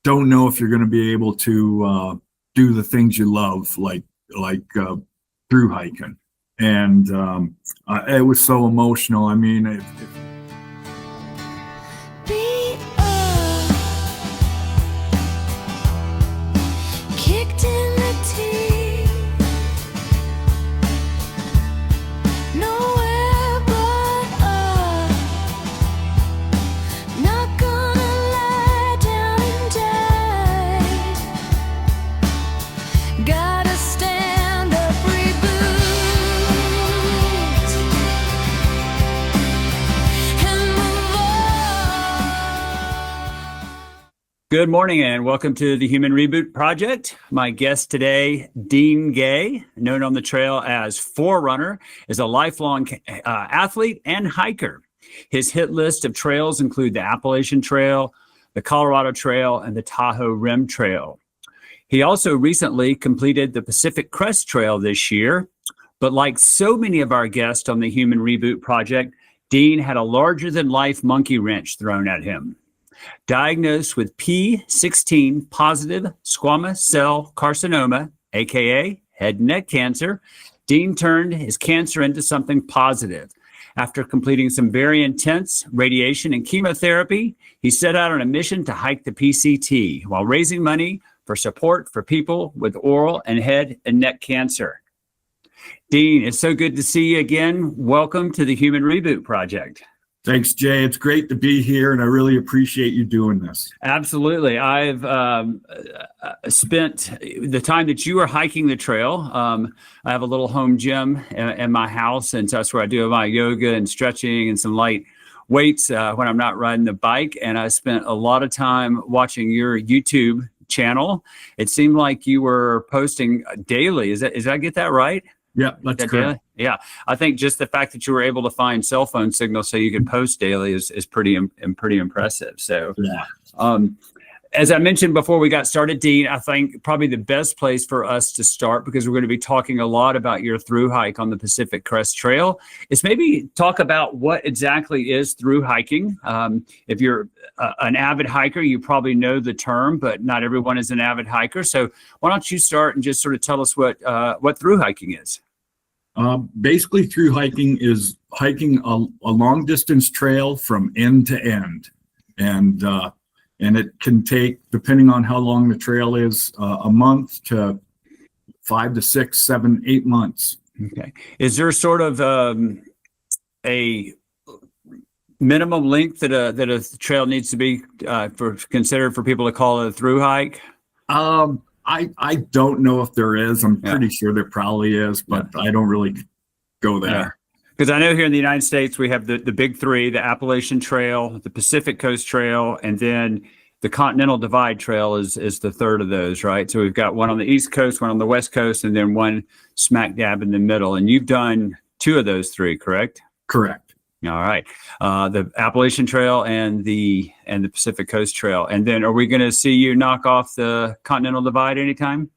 don't know if you're going to be able to do the things you love, like through hiking. And it was so emotional. I mean, Good morning and welcome to the Human Reboot Project. My guest today, Dean Gay, known on the trail as Forerunner, is a lifelong athlete and hiker. His hit list of trails include the Appalachian Trail, the Colorado Trail, and the Tahoe Rim Trail. He also recently completed the Pacific Crest Trail this year, but like so many of our guests on the Human Reboot Project, Dean had a larger-than-life monkey wrench thrown at him. Diagnosed with P16 positive squamous cell carcinoma, aka head and neck cancer, Dean turned his cancer into something positive. After completing some very intense radiation and chemotherapy, he set out on a mission to hike the PCT while raising money for support for people with oral and head and neck cancer. Dean, it's so good to see you again. Welcome to the Human Reboot Project. Thanks, Jay. It's great to be here, and I really appreciate you doing this. Absolutely. I've spent the time that you were hiking the trail. I have a little home gym in my house, and so that's where I do my yoga and stretching and some light weights when I'm not riding the bike. And I spent a lot of time watching your YouTube channel. It seemed like you were posting daily. Did I get that right? Yeah, that's correct. Yeah, I think just the fact that you were able to find cell phone signal so you could post daily is pretty impressive. So, yeah. As I mentioned before we got started, Dean, I think probably the best place for us to start, because we're going to be talking a lot about your through hike on the Pacific Crest Trail, is maybe talk about what exactly is through hiking. If you're an avid hiker, you probably know the term, but not everyone is an avid hiker. So why don't you start and just sort of tell us what through hiking is? Basically, through hiking is hiking a long distance trail from end to end. And it can take, depending on how long the trail is, a month to 5 to 6, 7, 8 months. Okay. Is there sort of a minimum length that a trail needs to be considered for people to call it a through hike? I don't know if there is. I'm pretty sure there probably is, but I don't really go there. Because I know here in the United States, we have the big three: the Appalachian Trail, the Pacific Coast Trail, and then the Continental Divide Trail is the third of those, right? So we've got one on the East Coast, one on the West Coast, and then one smack dab in the middle. And you've done 2 of those 3, correct? Correct. All right. The Appalachian Trail and the Pacific Coast Trail. And then are we going to see you knock off the Continental Divide anytime?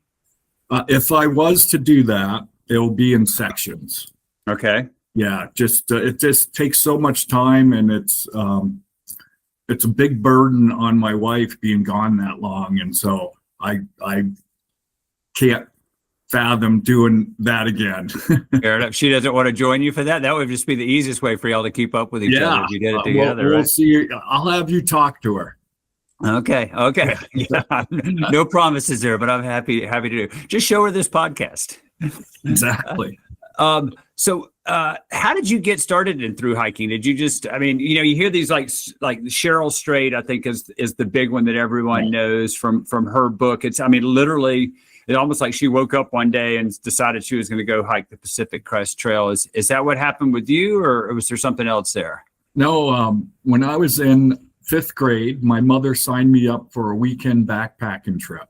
If I was to do that, it'll be in sections. Okay. Yeah, it just takes so much time, and it's a big burden on my wife being gone that long, and so I can't fathom doing that again. Fair enough. She doesn't want to join you for that. That would just be the easiest way for y'all to keep up with each other if you did it together. We'll see. I'll have you talk to her. Okay. Yeah. No promises there, but I'm happy to do. Just show her this podcast. Exactly. So how did you get started in through hiking? Did you just, I mean, you hear these like Cheryl Strait, I think is the big one that everyone knows from her book. It's, I mean, literally, it's almost like she woke up one day and decided she was going to go hike the Pacific Crest Trail. Is that what happened with you, or was there something else there? No, when I was in 5th grade, my mother signed me up for a weekend backpacking trip,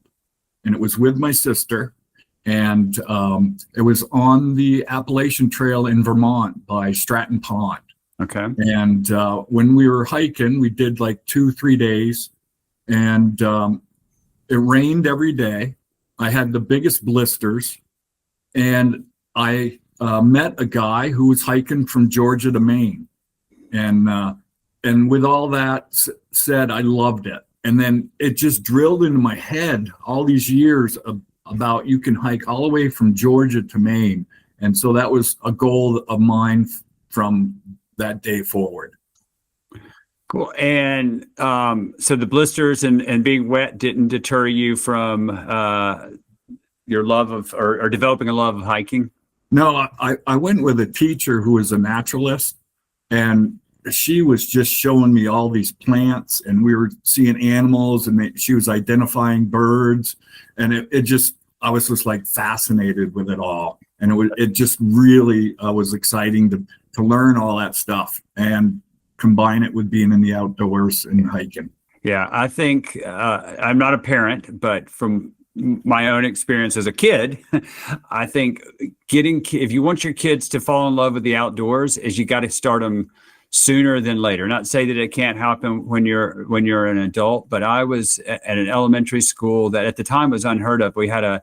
and it was with my sister. And it was on the Appalachian Trail in Vermont by Stratton Pond. Okay. And when we were hiking, we did like 2-3 days, and it rained every day. I had the biggest blisters, and I met a guy who was hiking from Georgia to Maine. And with all that said, I loved it. And then it just drilled into my head all these years about you can hike all the way from Georgia to Maine. And so that was a goal of mine from that day forward. Cool. And so the blisters and being wet didn't deter you from your love of or developing a love of hiking? No, I went with a teacher who was a naturalist, and she was just showing me all these plants, and we were seeing animals, and she was identifying birds, and I was just like fascinated with it all. And it just really was exciting to learn all that stuff and combine it with being in the outdoors and hiking. Yeah, I think I'm not a parent, but from my own experience as a kid, I think if you want your kids to fall in love with the outdoors, is you got to start them sooner than later. Not to say that it can't happen when you're an adult, but I was at an elementary school that at the time was unheard of. We had an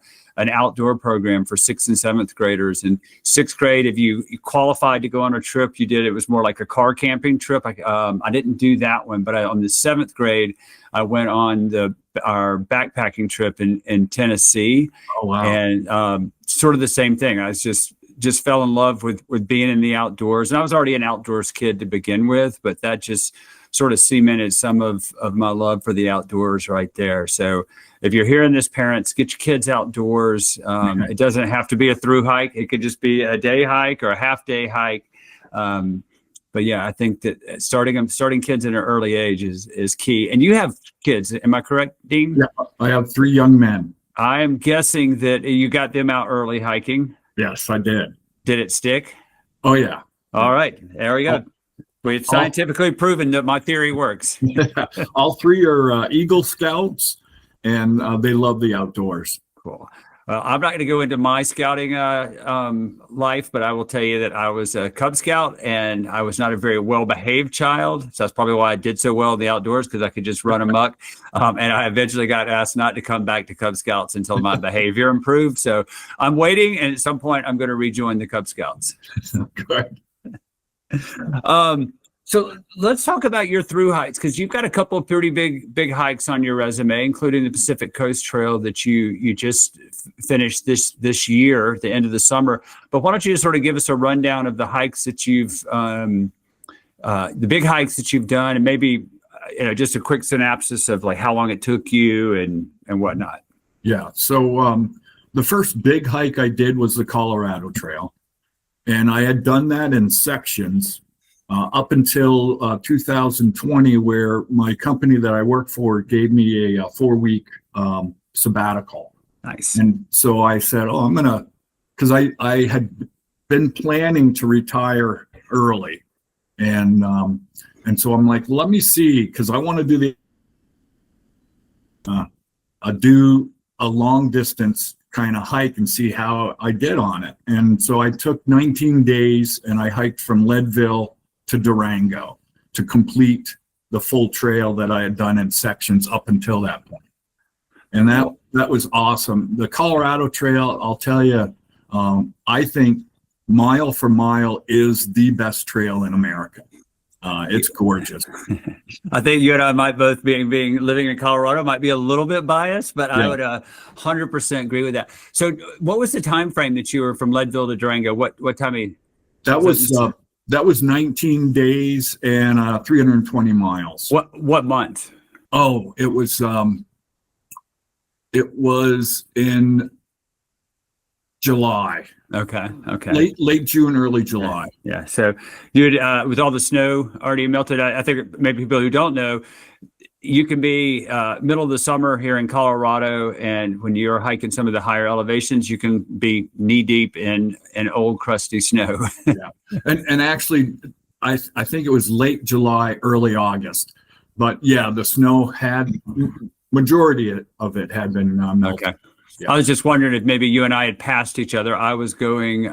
outdoor program for 6th and 7th graders. In 6th grade, if you qualified to go on a trip, it was more like a car camping trip. I didn't do that one, but on the 7th grade, I went on our backpacking trip in Tennessee. Oh, wow. And sort of the same thing. I was just fell in love with being in the outdoors. And I was already an outdoors kid to begin with, but that just sort of cemented some of my love for the outdoors right there. So if you're hearing this, parents, get your kids outdoors. It doesn't have to be a through hike. It could just be a day hike or a half day hike. But yeah, I think that starting kids at an early age is key. And you have kids, am I correct, Dean? Yeah, I have 3 young men. I am guessing that you got them out early hiking. Yes, I did. Did it stick? Oh, yeah. All right, there we go. We've scientifically proven that my theory works. All 3 are Eagle Scouts, and they love the outdoors. Cool. I'm not going to go into my scouting life, but I will tell you that I was a Cub Scout, and I was not a very well-behaved child. So that's probably why I did so well in the outdoors, because I could just run amok. And I eventually got asked not to come back to Cub Scouts until my behavior improved. So I'm waiting, and at some point, I'm going to rejoin the Cub Scouts. Good. So let's talk about your through hikes, because you've got a couple of pretty big hikes on your resume, including the Pacific Coast Trail that you just finished this year, at the end of the summer. But why don't you just sort of give us a rundown of the hikes that the big hikes that you've done, and maybe just a quick synopsis of like how long it took you and whatnot. Yeah. So the first big hike I did was the Colorado Trail, and I had done that in sections. Up until 2020, where my company that I work for gave me a 4-week sabbatical. Nice. And so I said, I'm going to, because I had been planning to retire early. And so I'm like, let me see, because I want to do a long distance kind of hike and see how I did on it. And so I took 19 days and I hiked from Leadville to Durango to complete the full trail that I had done in sections up until that point. And that was awesome. The Colorado Trail, I'll tell you, I think mile for mile is the best trail in America. It's gorgeous. I think you and I might both being living in Colorado might be a little bit biased, but yeah. I would 100% agree with that. So what was the time frame that you were from Leadville to Durango? What time of that was 19 days and 320 miles. What month? Oh, it was in July. Okay. Late June, early July. Yeah. So you with all the snow already melted, I think maybe people who don't know, you can be middle of the summer here in Colorado, and when you're hiking some of the higher elevations, you can be knee deep in old crusty snow. Yeah, and actually, I think it was late July, early August, but yeah, the snow majority of it had been melted. Okay. Yeah. I was just wondering if maybe you and I had passed each other. I was going,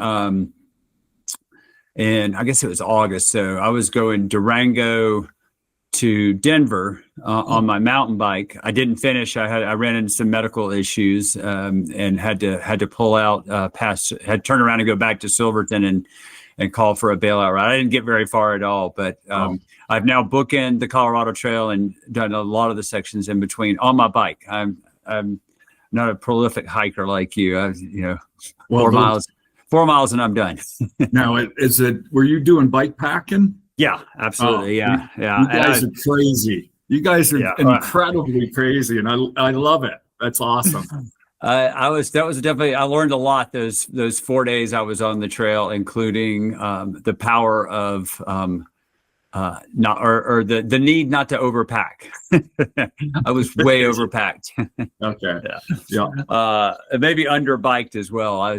and I guess it was August, so I was going Durango to Denver on my mountain bike. I didn't finish. I ran into some medical issues and had to pull out had to turn around and go back to Silverton and call for a bailout ride. I didn't get very far at all, but I've now bookended the Colorado Trail and done a lot of the sections in between on my bike. I'm not a prolific hiker like you. Well, 4 miles and I'm done. Now, were you doing bike packing? Yeah, absolutely. Yeah. You guys are crazy. You guys are incredibly crazy, and I love it. That's awesome. I learned a lot those 4 days I was on the trail, including the power of the need not to overpack. I was way overpacked. Okay. Yeah. Maybe underbiked as well. I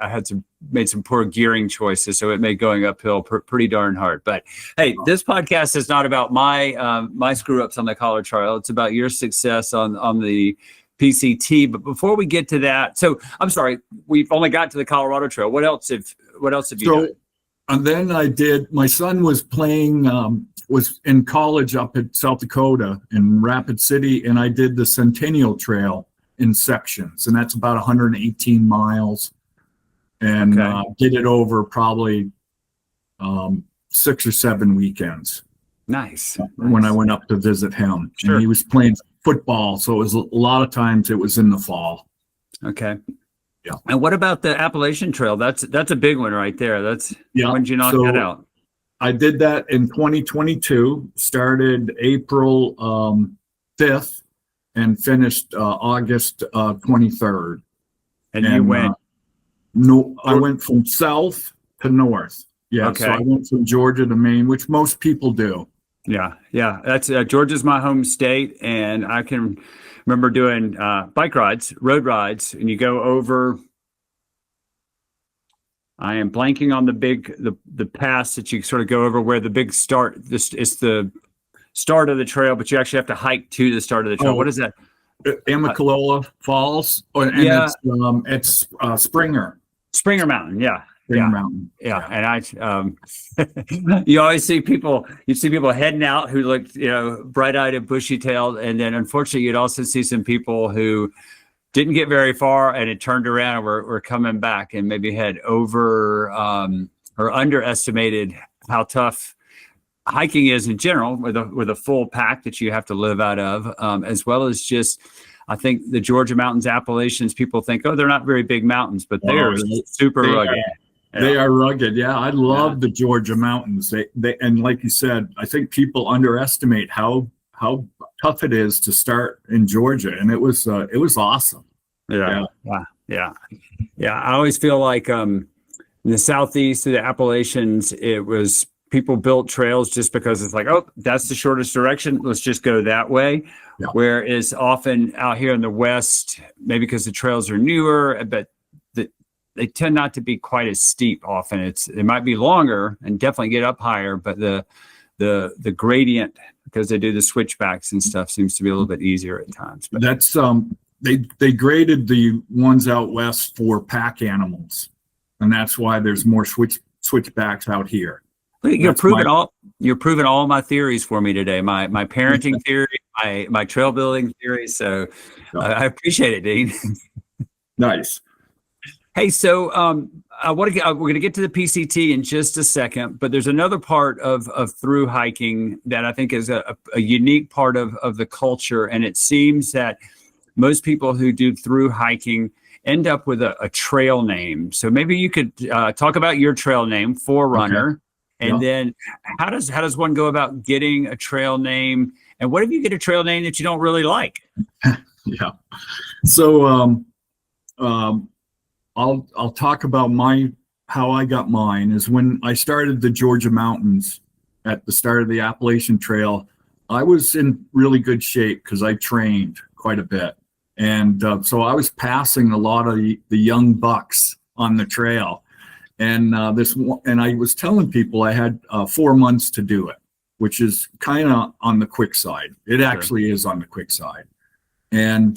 had made some poor gearing choices, so it made going uphill pretty darn hard. But hey, this podcast is not about my screw ups on the Colorado Trail. It's about your success on the PCT. But before we get to that, so I'm sorry, we've only got to the Colorado Trail. What else have you done? And then my son was was in college up at South Dakota in Rapid City, and I did the Centennial Trail in sections, and that's about 118 miles, and did it over probably 6 or 7 weekends. Nice. When I went up to visit him. Sure. And he was playing football, so it was a lot of times it was in the fall. Okay. Yeah. And what about the Appalachian Trail? That's a big one right there. When did you knock that out? I did that in 2022, started April 5th and finished August 23rd. And you went? I went from south to north. Yeah. Okay. So I went from Georgia to Maine, which most people do. Yeah. Yeah. That's Georgia's my home state. And I can remember doing bike rides, road rides, and you go over. I am blanking on the pass that you sort of go over where the big start. This is the start of the trail, but you actually have to hike to the start of the trail. What is that? Amicalola Falls, it's Springer Mountain. Yeah. Mountain. Yeah. And you always see people heading out who look, bright-eyed and bushy-tailed. And then unfortunately, you'd also see some people who didn't get very far and it turned around and were coming back and maybe had over or underestimated how tough hiking is in general with a full pack that you have to live out of, as well as just, I think the Georgia mountains, Appalachians, people think, they're not very big mountains, but they are super rugged. They are rugged. Yeah. I love the Georgia mountains. They and like you said, I think people underestimate how tough it is to start in Georgia. And it was awesome. Yeah. I always feel like, in the Southeast of the Appalachians, it was people built trails just because it's like, that's the shortest direction. Let's just go that way. Yeah. Whereas often out here in the West, maybe because the trails are newer, but they tend not to be quite as steep often. It might be longer and definitely get up higher, but the gradient, because they do the switchbacks and stuff, seems to be a little bit easier at times. But that's they graded the ones out west for pack animals, and that's why there's more switchbacks out here. You're proving all my theories for me today. My parenting theory, my trail building theory. So I appreciate it, Dean. Nice. Hey, so we're going to get to the PCT in just a second, but there's another part of through hiking that I think is a unique part of the culture, and it seems that most people who do through hiking end up with a trail name. So maybe you could talk about your trail name, Forerunner, and then how does one go about getting a trail name, and what if you get a trail name that you don't really like? Yeah. So I'll talk about how I got mine. Is when I started the Georgia mountains at the start of the Appalachian Trail, I was in really good shape because I trained quite a bit. And so I was passing a lot of the young bucks on the trail. And and I was telling people I had 4 months to do it, which is kind of on the quick side. It actually is on the quick side. And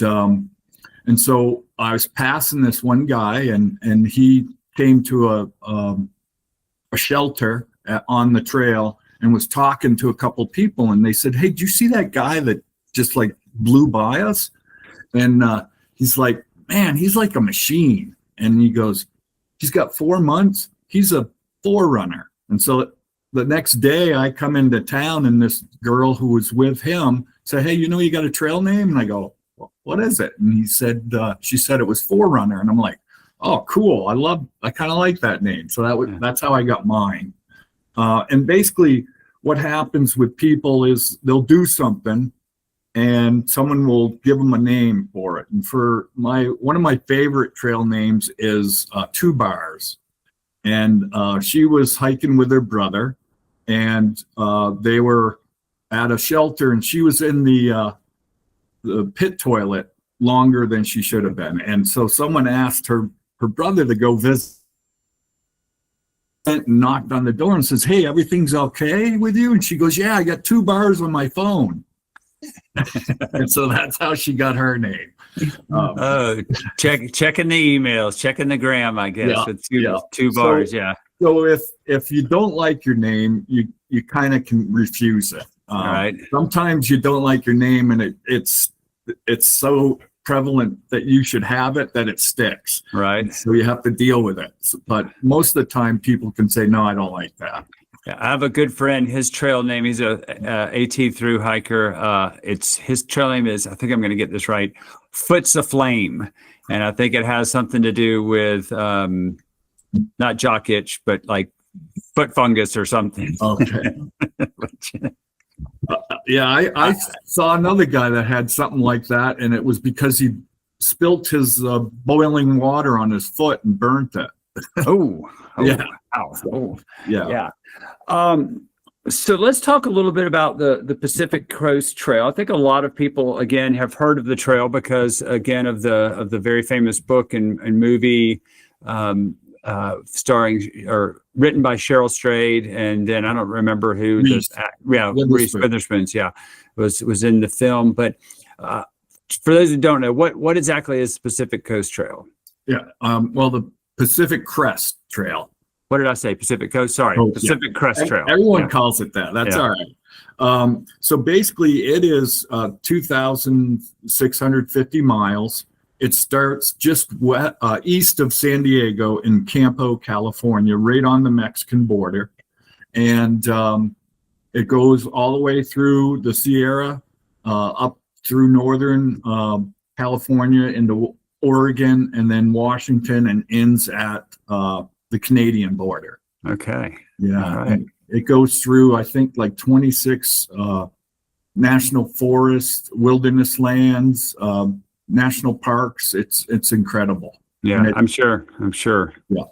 so I was passing this one guy, and he came to a shelter on the trail and was talking to a couple people, and they said, "Hey, did you see that guy that just like blew by us?" And he's like, "Man, he's like a machine." And he goes, "He's got 4 months. He's a Forerunner. And so the next day I come into town and this girl who was with him said, hey, you know, you got a trail name? And I go, well, what is it? And he said, she said it was Forerunner. And I'm like, oh, cool. I kind of like that name. So that's how I got mine. And basically what happens with people is they'll do something and someone will give them a name for it. And for one of my favorite trail names is 2 Bars. And she was hiking with her brother, and they were at a shelter, and she was in the pit toilet longer than she should have been. And so someone asked her brother to go visit, and knocked on the door and says, hey, everything's okay with you? And she goes, yeah, I got 2 bars on my phone. And so that's how she got her name. Checking the emails, checking the gram, I guess. Yeah, it's 2 bars. So if you don't like your name, you kind of can refuse it. Right. Sometimes you don't like your name, and it's so prevalent that you should have it that it sticks. Right. So you have to deal with it. But most of the time, people can say, no, I don't like that. Yeah, I have a good friend. His trail name, he's a AT Thru-Hiker. His trail name is, I think I'm going to get this right, Foot's Aflame. And I think it has something to do with not jock itch, but like foot fungus or something. Okay. I saw another guy that had something like that, and it was because he spilt his boiling water on his foot and burnt it. Oh, yeah. Wow. Oh, yeah. So let's talk a little bit about the Pacific Crest Trail. I think a lot of people, again, have heard of the trail because, again, of the very famous book and movie starring or written by Cheryl Strayed, and then I don't remember who. Reese Witherspoon. Yeah, was in the film. But for those who don't know, what exactly is Pacific Coast Trail? Yeah. Well, the Pacific Crest Trail. What did I say? Pacific Coast? Sorry, Pacific Crest Trail. Everyone calls it that. That's all right. So basically, it is 2,650 miles. It starts just east of San Diego in Campo, California, right on the Mexican border. And it goes all the way through the Sierra, up through northern California into Oregon, and then Washington, and ends at the Canadian border. Okay. Yeah. Right. And it goes through, I think, like 26 national forests, wilderness lands, national parks. It's incredible. Yeah, I'm sure. Yeah.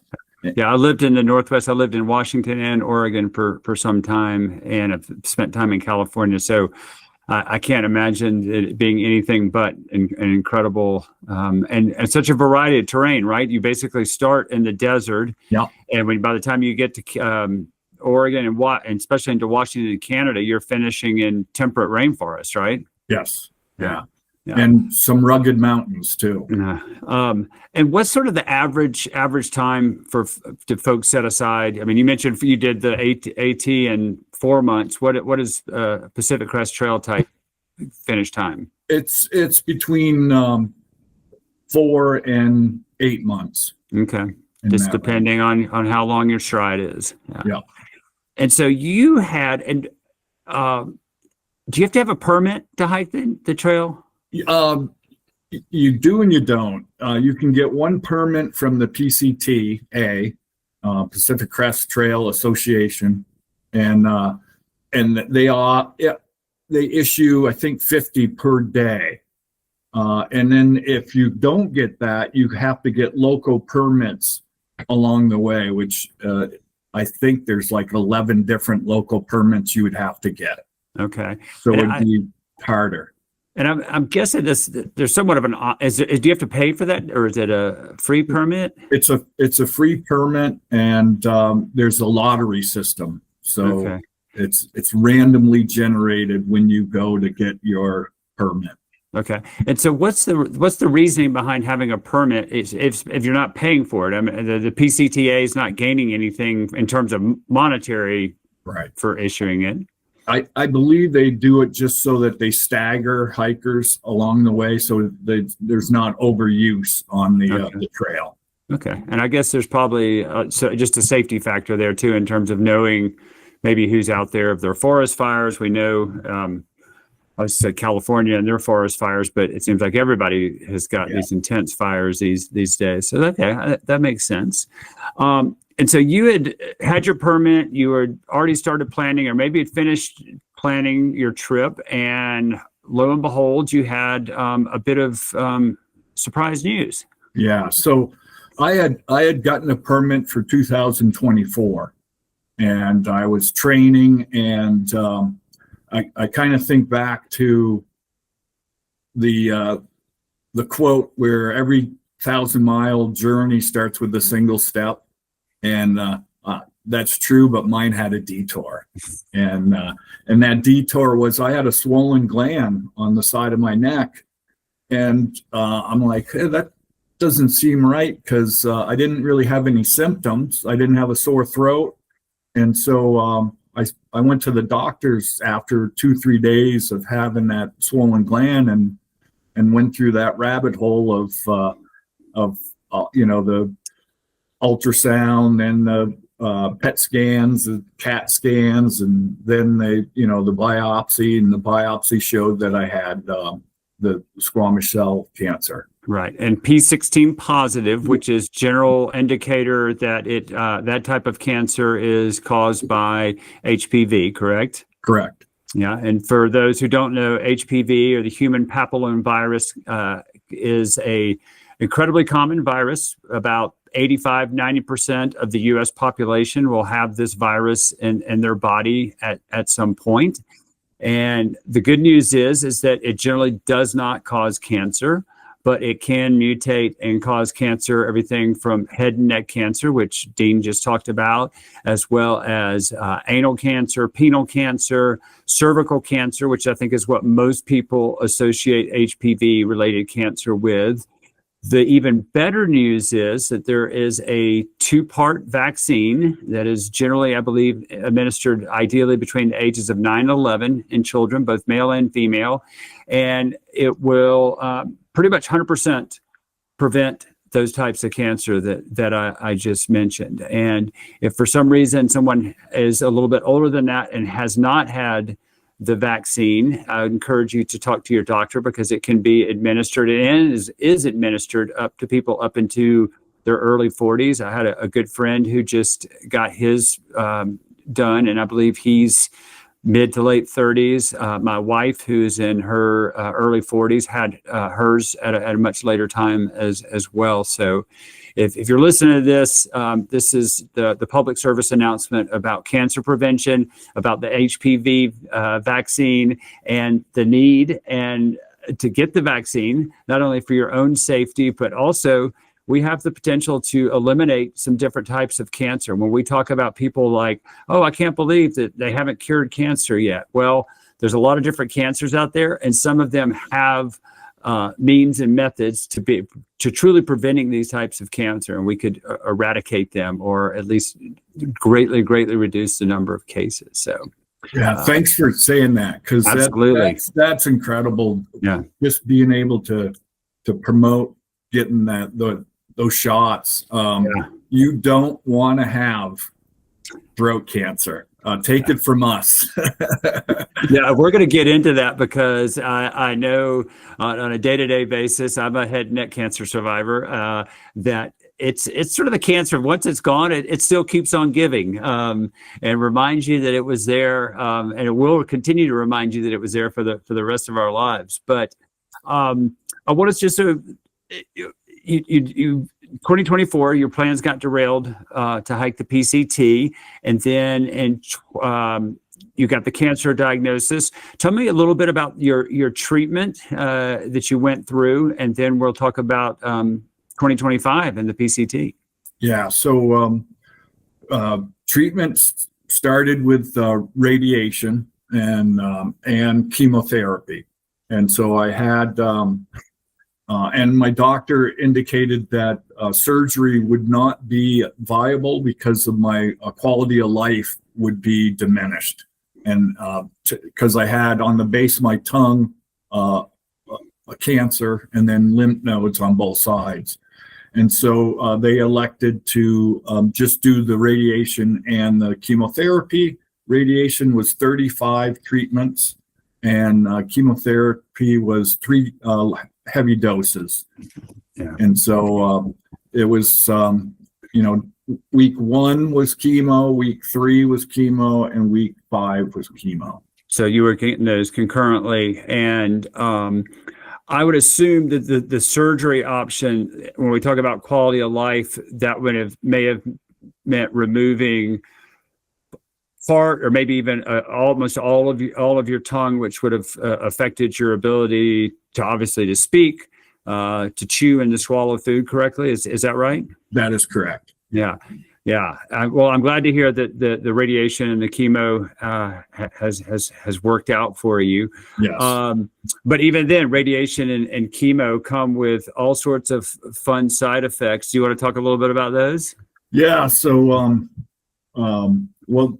Yeah, I lived in the Northwest. I lived in Washington and Oregon for some time, and I've spent time in California. So I can't imagine it being anything but an incredible and such a variety of terrain, right? You basically start in the desert. Yeah. And by the time you get to Oregon and especially into Washington and Canada, you're finishing in temperate rainforest, right? Yes. Yeah. Yeah. And some rugged mountains too. And what's sort of the average time to folks set aside? I mean, you mentioned you did the AT in 4 months. What is Pacific Crest Trail type finish time? It's between 4 and 8 months. Okay, just depending on how long your stride is. Yeah. And so you had do you have to have a permit to hike the trail? You do and you don't. You can get one permit from the PCT, Pacific Crest Trail Association, and they issue, I think, 50 per day. And then if you don't get that, you have to get local permits along the way, which I think there's like 11 different local permits you would have to get. Okay. So it'd be harder. And I'm guessing there's somewhat of an do you have to pay for that, or is it a free permit? It's a free permit, and there's a lottery system. So it's randomly generated when you go to get your permit. Okay. And so what's the reasoning behind having a permit if you're not paying for it? I mean, the PCTA is not gaining anything in terms of monetary for issuing it. I believe they do it just so that they stagger hikers along the way, so there's not overuse on the trail. Okay. And I guess there's probably so just a safety factor there too, in terms of knowing maybe who's out there. If there are forest fires, we know, I said California and their forest fires, but it seems like everybody has got these intense fires these days. So okay, that makes sense. And so you had your permit, you had already started planning, or maybe had finished planning your trip, and lo and behold, you had a bit of surprise news. Yeah. So I had gotten a permit for 2024, and I was training, and I kind of think back to the quote where every 1,000-mile journey starts with a single step, and that's true, but mine had a detour, and that detour was I had a swollen gland on the side of my neck, and I'm like, hey, that doesn't seem right, because I didn't really have any symptoms. I didn't have a sore throat, and so I went to the doctors after 2-3 days of having that swollen gland, and went through that rabbit hole of the ultrasound and the PET scans, the CAT scans, and then the biopsy, and the biopsy showed that I had the squamous cell cancer. Right. And P16 positive, which is general indicator that that type of cancer is caused by HPV, correct? Correct. Yeah. And for those who don't know, HPV, or the human papillomavirus, is a incredibly common virus. About 85-90% of the U.S. population will have this virus in their body at some point. And the good news is that it generally does not cause cancer, but it can mutate and cause cancer, everything from head and neck cancer, which Dean just talked about, as well as anal cancer, penile cancer, cervical cancer, which I think is what most people associate HPV-related cancer with. The even better news is that there is a 2-part vaccine that is generally, I believe, administered ideally between the ages of 9 and 11 in children, both male and female, and it will pretty much 100% prevent those types of cancer that I just mentioned. And if for some reason someone is a little bit older than that and has not had the vaccine, I would encourage you to talk to your doctor, because it can be administered and is administered up to people up into their early 40s. I had a good friend who just got his done, and I believe he's mid to late 30s. My wife, who's in her early 40s, had hers at a much later time as well. So if you're listening to this, this is the public service announcement about cancer prevention, about the HPV vaccine, and the need and to get the vaccine, not only for your own safety, but also we have the potential to eliminate some different types of cancer. When we talk about people like, oh, I can't believe that they haven't cured cancer yet. Well, there's a lot of different cancers out there, and some of them have means and methods to truly preventing these types of cancer, and we could eradicate them, or at least greatly reduce the number of cases. So yeah, thanks for saying that, because that's incredible. Yeah, just being able to promote getting those shots. You don't want to have throat cancer. Take it from us. Yeah, we're going to get into that, because I know on a day-to-day basis, I'm a head and neck cancer survivor, that it's sort of the cancer. Once it's gone, it still keeps on giving, and reminds you that it was there, and it will continue to remind you that it was there for the rest of our lives. But I want us just to, you 2024, your plans got derailed to hike the PCT, and then you got the cancer diagnosis. Tell me a little bit about your treatment that you went through, and then we'll talk about 2025 and the PCT. Yeah, so treatment started with radiation and chemotherapy, and so I had. And my doctor indicated that surgery would not be viable because of my quality of life would be diminished. And because I had on the base of my tongue a cancer, and then lymph nodes on both sides. And so they elected to just do the radiation and the chemotherapy. Radiation was 35 treatments, and chemotherapy was 3 heavy doses. Yeah. And so it was, week 1 was chemo, week 3 was chemo, and week 5 was chemo. So you were getting those concurrently, and I would assume that the surgery option, when we talk about quality of life, that may have meant removing part, or maybe even almost all of your tongue, which would have affected your ability to obviously to speak, to chew and to swallow food correctly. Is that right? That is correct. Yeah. Yeah. Well, I'm glad to hear that the radiation and the chemo has worked out for you. Yes. But even then, radiation and chemo come with all sorts of fun side effects. Do you want to talk a little bit about those? Yeah. So, well,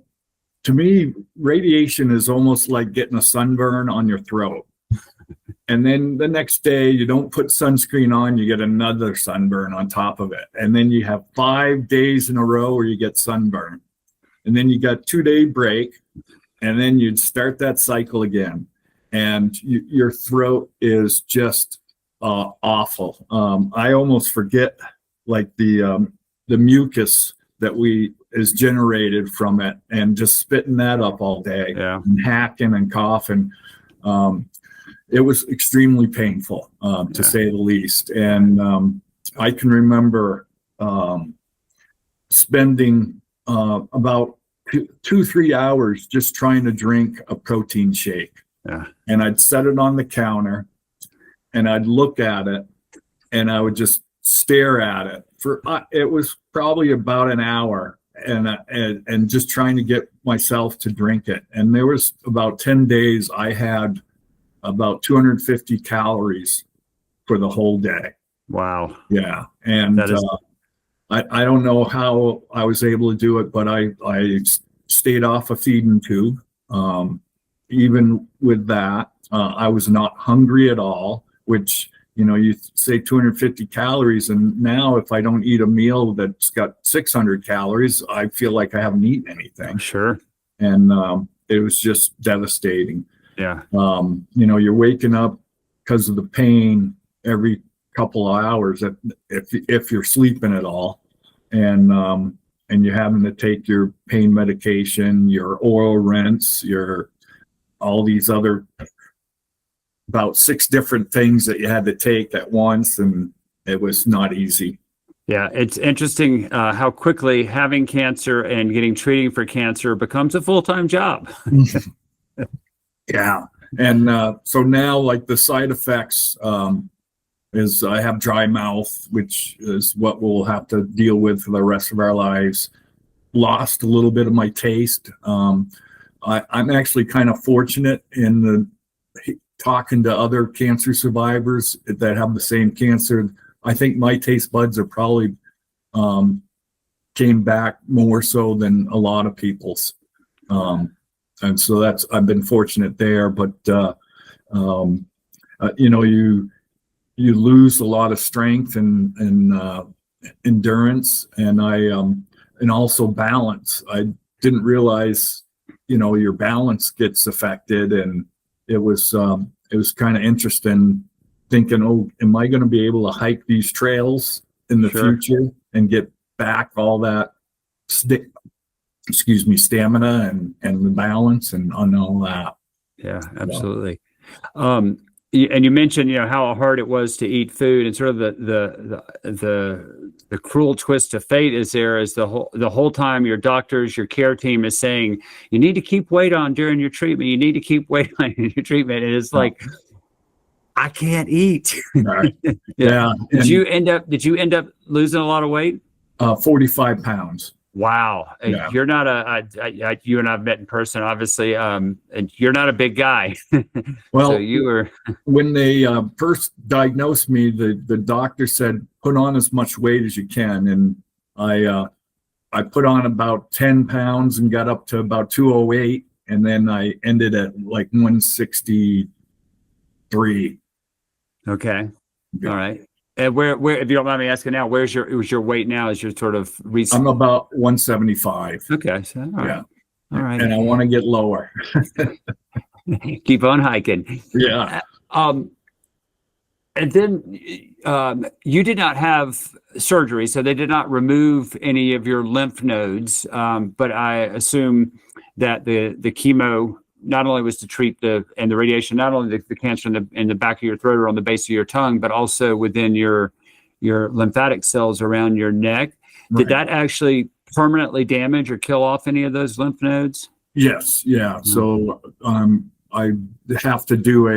to me, radiation is almost like getting a sunburn on your throat. And then the next day, you don't put sunscreen on, you get another sunburn on top of it. And then you have 5 days in a row where you get sunburn. And then you got 2-day break, and then you'd start that cycle again. And your throat is just awful. I almost forget like the mucus that is generated from it, and just spitting that up all day. Yeah. And hacking and coughing. It was extremely painful, to say the least. And I can remember spending about 2-3 hours just trying to drink a protein shake. Yeah. And I'd set it on the counter, and I'd look at it, and I would just stare at it for it was probably about an hour, and just trying to get myself to drink it. And there was about 10 days I had about 250 calories for the whole day. Wow. Yeah. And I don't know how I was able to do it, but I stayed off a feeding tube. Even with that, I was not hungry at all, which, you say 250 calories. And now if I don't eat a meal that's got 600 calories, I feel like I haven't eaten anything. Sure. And it was just devastating. Yeah. You're waking up because of the pain every couple of hours if you're sleeping at all, and you're having to take your pain medication, your oral rinse, all these other about 6 different things that you had to take at once, and it was not easy. Yeah, it's interesting how quickly having cancer and getting treating for cancer becomes a full-time job. Yeah. And so now, like, the side effects is I have dry mouth, which is what we'll have to deal with for the rest of our lives. Lost a little bit of my taste. I'm actually kind of fortunate in talking to other cancer survivors that have the same cancer. I think my taste buds are probably came back more so than a lot of people's. And so I've been fortunate there, but you lose a lot of strength and endurance, and also balance. I didn't realize, your balance gets affected, and it was kind of interesting thinking, oh, am I going to be able to hike these trails in the future and get back all that stamina and the balance and on all that. Yeah, absolutely. And you mentioned, how hard it was to eat food, and sort of the cruel twist of fate is the whole time your doctors, your care team is saying, you need to keep weight on during your treatment. You need to keep weight on your treatment. And it's like, I can't eat. Right. Yeah. Did you end up losing a lot of weight? 45 pounds. Wow. Yeah. You're not you and I've met in person, obviously, and you're not a big guy. Well, so you were. When they first diagnosed me, the doctor said, put on as much weight as you can. And I put on about 10 pounds and got up to about 208. And then I ended at like 163. Okay. Yeah. All right. where, if you don't mind me asking now, where's your weight now? Is your sort of recent? I'm about 175. Okay. So, all right. Yeah. All right. And I want to get lower. Keep on hiking. Yeah. And then you did not have surgery, so they did not remove any of your lymph nodes. But I assume that the chemo not only was to treat the radiation, not only the cancer in the back of your throat or on the base of your tongue, but also within your lymphatic cells around your neck. Right. Did that actually permanently damage or kill off any of those lymph nodes? Yes. Yeah. So I have to do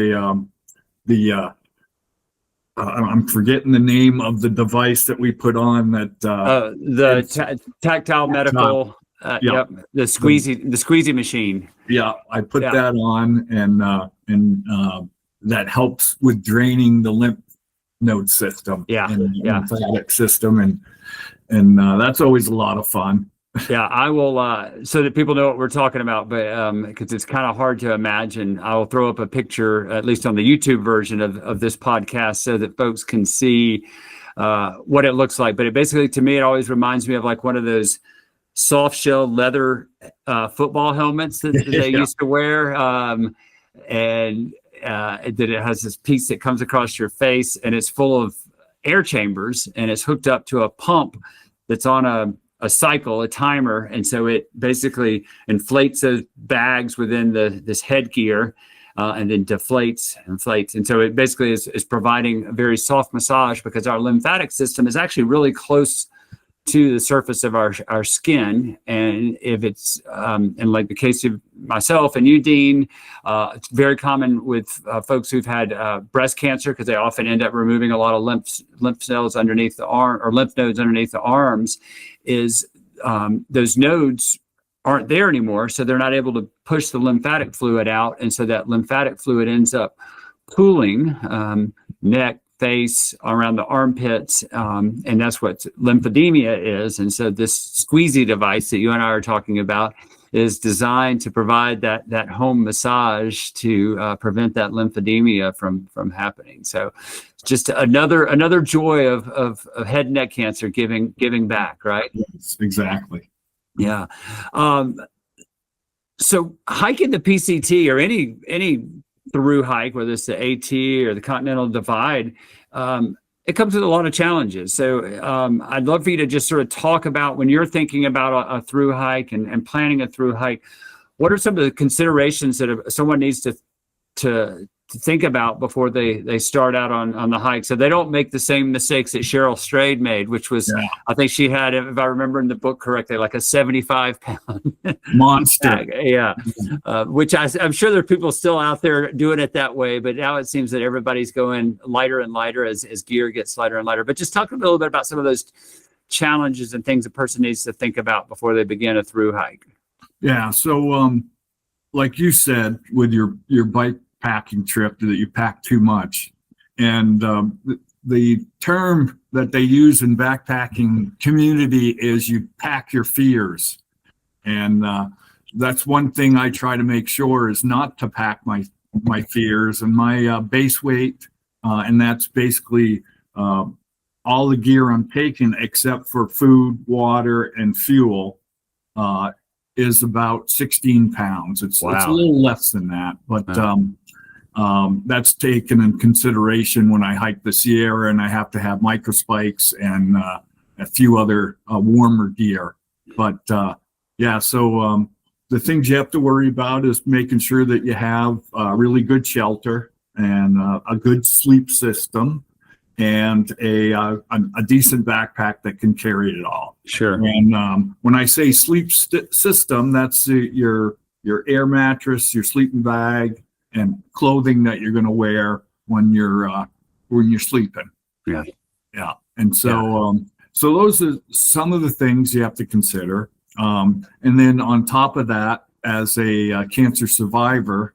I'm forgetting the name of the device that we put on that. Tactile medical. Yep. The squeezy machine. Yeah, I put that on, and that helps with draining the lymph node system. Yeah. And the lymphatic system, and that's always a lot of fun. Yeah, I will, so that people know what we're talking about, but because it's kind of hard to imagine, I will throw up a picture, at least on the YouTube version of this podcast, so that folks can see what it looks like. But it basically, to me, it always reminds me of like one of those soft shell leather football helmets that they used to wear. And that it has this piece that comes across your face, and it's full of air chambers, and it's hooked up to a pump that's on a cycle, a timer, and so it basically inflates those bags within this headgear, and then deflates, inflates, and so it basically is providing a very soft massage, because our lymphatic system is actually really close to the surface of our skin, and if it's in like the case of myself and you, Dean, it's very common with folks who've had breast cancer, because they often end up removing a lot of lymph cells underneath the arm, or lymph nodes underneath the arms, is those nodes aren't there anymore, so they're not able to push the lymphatic fluid out, and so that lymphatic fluid ends up pooling neck, face, around the armpits, and that's what lymphedema is. And so this squeezy device that you and I are talking about is designed to provide that home massage to prevent that lymphedema from happening. So just another joy of head and neck cancer giving back, right? Yes, exactly. Yeah. So hiking the PCT or any through hike, whether it's the AT or the Continental Divide, it comes with a lot of challenges. So I'd love for you to just sort of talk about, when you're thinking about a through hike and planning a through hike, what are some of the considerations that someone needs to think about before they start out on the hike, so they don't make the same mistakes that Cheryl Strayed made, which was, I think she had, if I remember in the book correctly, like a 75-pound monster. Yeah. Which I'm sure there are people still out there doing it that way, but now it seems that everybody's going lighter and lighter as gear gets lighter and lighter. But just talk a little bit about some of those challenges and things a person needs to think about before they begin a through hike. Yeah. So like you said, with your bike packing trip, that you pack too much, and the term that they use in backpacking community is you pack your fears, and that's one thing I try to make sure is not to pack my fears and my base weight, and that's basically all the gear I'm taking except for food, water, and fuel, is about 16 pounds. It's a little less than that, but that's taken in consideration when I hike the Sierra, and I have to have microspikes and a few other warmer gear. But so the things you have to worry about is making sure that you have really good shelter and a good sleep system, and a decent backpack that can carry it all. Sure. And when I say sleep system, that's your air mattress, your sleeping bag, and clothing that you're going to wear when you're sleeping. Yeah. Yeah. And so so those are some of the things you have to consider. And then on top of that, as a cancer survivor,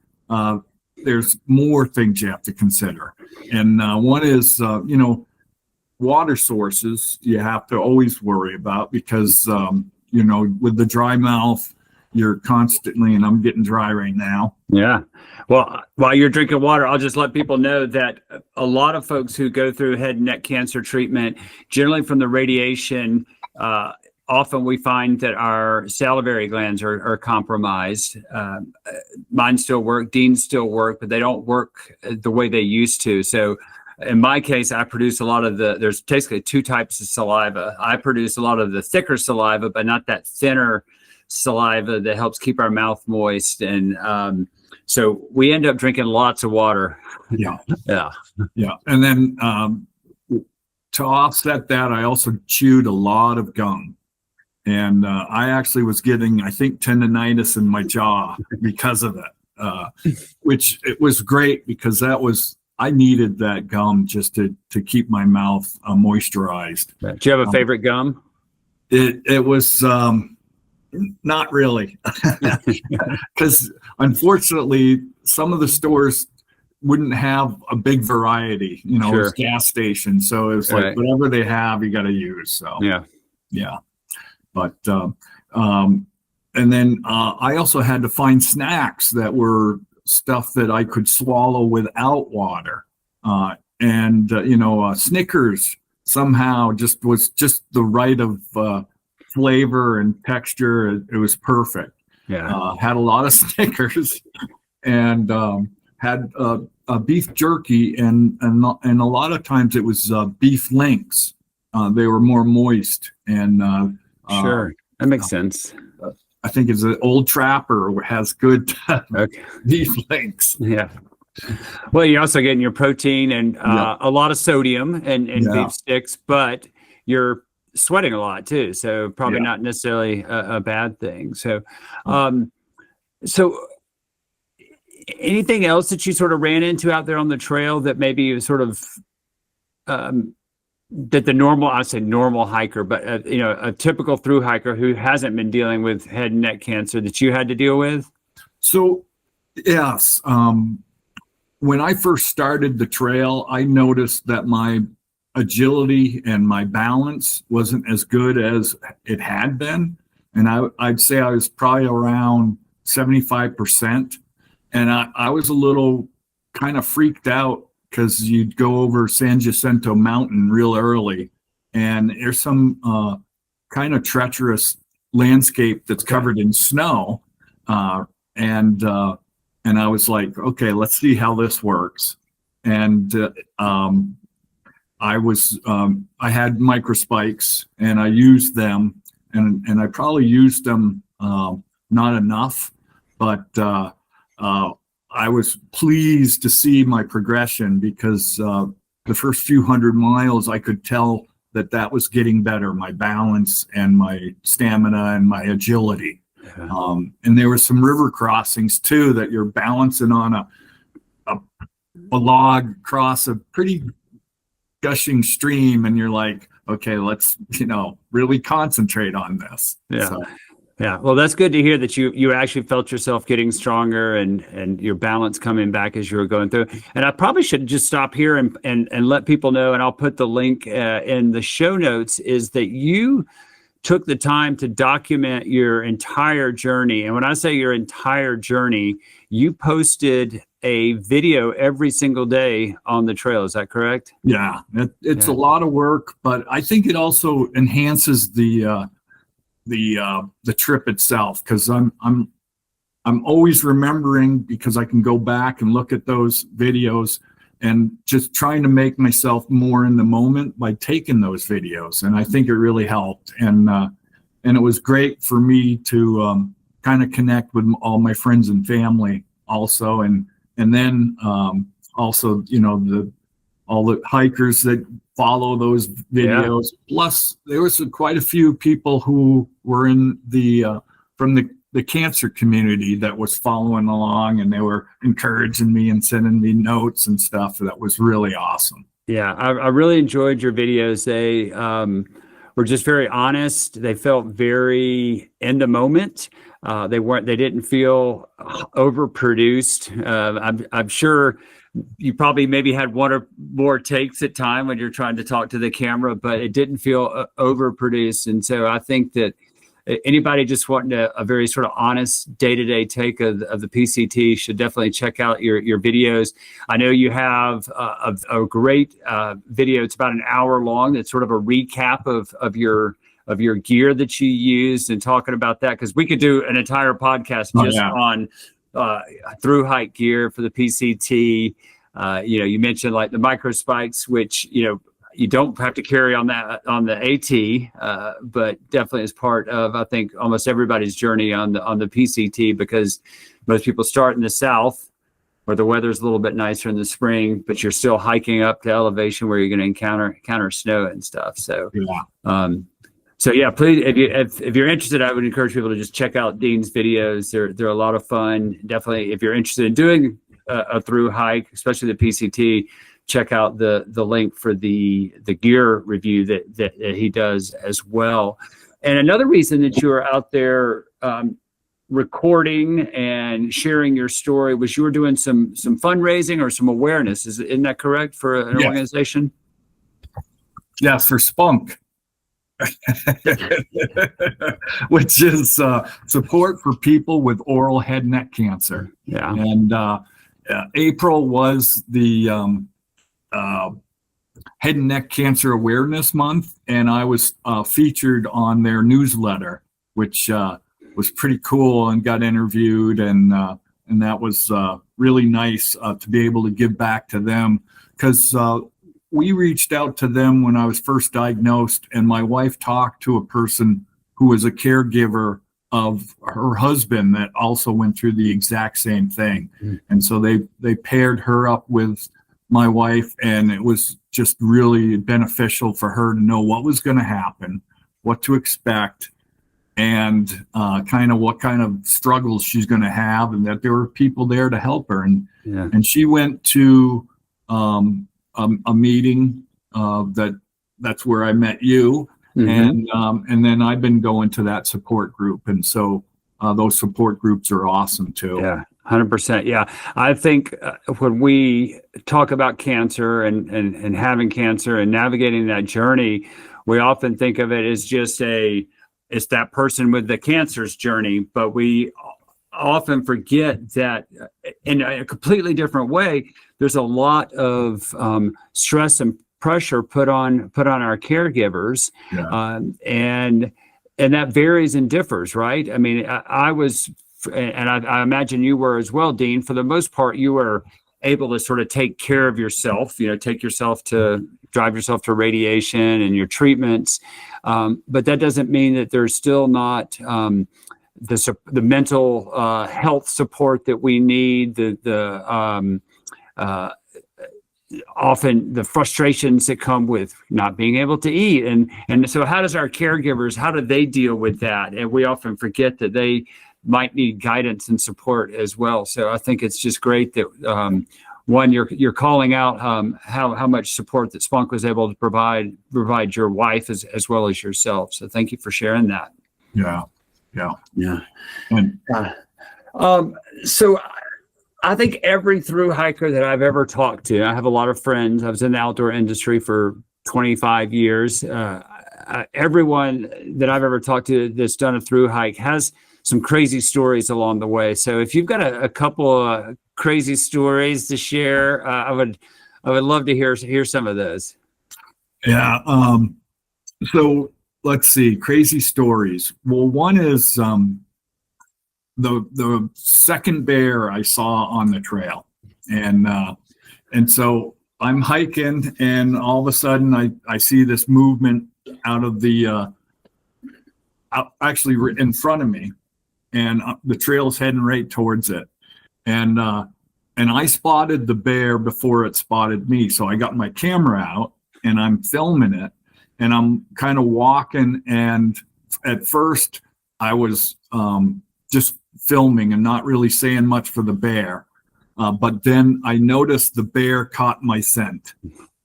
there's more things you have to consider. And one is, water sources you have to always worry about, because, with the dry mouth you're constantly, and I'm getting dry right now. Yeah. Well, while you're drinking water, I'll just let people know that a lot of folks who go through head and neck cancer treatment, generally from the radiation, often we find that our salivary glands are compromised. Mine still work, Dean's still work, but they don't work the way they used to. So in my case, I produce a lot of there's basically two types of saliva. I produce a lot of the thicker saliva, but not that thinner saliva that helps keep our mouth moist. And so we end up drinking lots of water. Yeah. Yeah. Yeah. And then to offset that, I also chewed a lot of gum. And I actually was getting, I think, tendonitis in my jaw because of it, which it was great because I needed that gum just to keep my mouth moisturized. Do you have a favorite gum? It was not really, because unfortunately, some of the stores wouldn't have a big variety, Sure. It was gas stations. So it was like, Right. whatever they have, you got to use. So yeah. But, and then I also had to find snacks that were stuff that I could swallow without water. Snickers somehow was just the right of flavor and texture. It was perfect. Yeah. Had a lot of Snickers and had beef jerky and a lot of times it was beef links. They were more moist and Sure. That makes sense. I think it's an Old Trapper has good Okay. beef links. Yeah. Well, you're also getting your protein and a lot of sodium and Yeah. beef sticks, but you're sweating a lot too. So probably Yeah. not necessarily a bad thing. So, so anything else that you sort of ran into out there on the trail that maybe was sort of, that the normal, I say normal hiker, but a typical through hiker who hasn't been dealing with head and neck cancer that you had to deal with? So, yes, when I first started the trail, I noticed that my agility and my balance wasn't as good as it had been. And I'd say I was probably around 75%. And I was a little kind of freaked out because you'd go over San Jacinto Mountain real early, and there's some kind of treacherous landscape that's covered in snow. And I was like, okay, let's see how this works. And I had microspikes and I used them, and I probably used them not enough, but I was pleased to see my progression because the first few 100 miles, I could tell that was getting better, my balance and my stamina and my agility. And there were some river crossings too that you're balancing on a log across a pretty gushing stream, and you're like, okay, let's really concentrate on this. Yeah. So, yeah. Well, that's good to hear that you actually felt yourself getting stronger and your balance coming back as you were going through. And I probably should just stop here and let people know, and I'll put the link in the show notes, is that you took the time to document your entire journey. And when I say your entire journey, you posted a video every single day on the trail. Is that correct? yeah, it's a lot of work, but I think it also enhances the trip itself, because I'm always remembering, because I can go back and look at those videos and just trying to make myself more in the moment by taking those videos. And I think it really helped. And it was great for me to kind of connect with all my friends and family also. And then also, all the hikers that follow those videos. Yeah. Plus, there was quite a few people who were in from the cancer community that was following along, and they were encouraging me and sending me notes and stuff. That was really awesome. Yeah, I really enjoyed your videos. They were just very honest. They felt very in the moment. They didn't feel overproduced. I'm sure you probably maybe had one or more takes at time when you're trying to talk to the camera, but it didn't feel overproduced. And so I think that anybody just wanting a very sort of honest day-to-day take of the PCT should definitely check out your videos. I know you have a great video. It's about an hour long. It's sort of a recap of your gear that you used and talking about that, because we could do an entire podcast just on through-hike gear for the PCT. You mentioned like the micro spikes, which, you don't have to carry on the AT, but definitely is part of, I think, almost everybody's journey on the PCT, because most people start in the south where the weather's a little bit nicer in the spring, but you're still hiking up to elevation where you're going to encounter snow and stuff. So, please, if you're interested, I would encourage people to just check out Dean's videos. They're a lot of fun. Definitely, if you're interested in doing a through hike, especially the PCT, check out the link for the gear review that he does as well. And another reason that you were out there recording and sharing your story was you were doing some fundraising or some awareness. Isn't that correct, for an organization? Yes, for SPOHNC. Which is support for people with oral head and neck cancer. Yeah. And April was the Head and Neck Cancer Awareness Month, and I was featured on their newsletter, which was pretty cool, and got interviewed, and that was really nice to be able to give back to them, because we reached out to them when I was first diagnosed, and my wife talked to a person who was a caregiver of her husband that also went through the exact same thing. And so they paired her up with my wife, and it was just really beneficial for her to know what was going to happen, what to expect, and kind of what kind of struggles she's going to have, and that there were people there to help her. And she went to a meeting that's where I met you. And then I've been going to that support group, and so those support groups are awesome too. Yeah, 100%. Yeah, I think when we talk about cancer and having cancer and navigating that journey, we often think of it as just it's that person with the cancer's journey, but we often forget that in a completely different way, there's a lot of stress and pressure put on our caregivers, and that varies and differs, right? I mean, I was, and I imagine you were as well, Dean. For the most part, you were able to sort of take care of yourself, drive yourself to radiation and your treatments, but that doesn't mean that there's still not the mental health support that we need, often the frustrations that come with not being able to eat. And so how does our caregivers, how do they deal with that? And we often forget that they might need guidance and support as well. So I think it's just great that one, you're calling out how much support that SPOHNC was able to provide your wife as well as yourself. So thank you for sharing that. Yeah. And, so I think every thru-hiker that I've ever talked to, I have a lot of friends. I was in the outdoor industry for 25 years. Everyone that I've ever talked to that's done a thru-hike has some crazy stories along the way. So if you've got a couple crazy stories to share, I would love to hear some of those. Yeah. So let's see, crazy stories. Well, one is the second bear I saw on the trail, and so I'm hiking, and all of a sudden I see this movement out of the actually in front of me, and the trail's heading right towards it, and I spotted the bear before it spotted me. So I got my camera out and I'm filming it, and I'm kind of walking, and at first I was just filming and not really saying much for the bear, but then I noticed the bear caught my scent,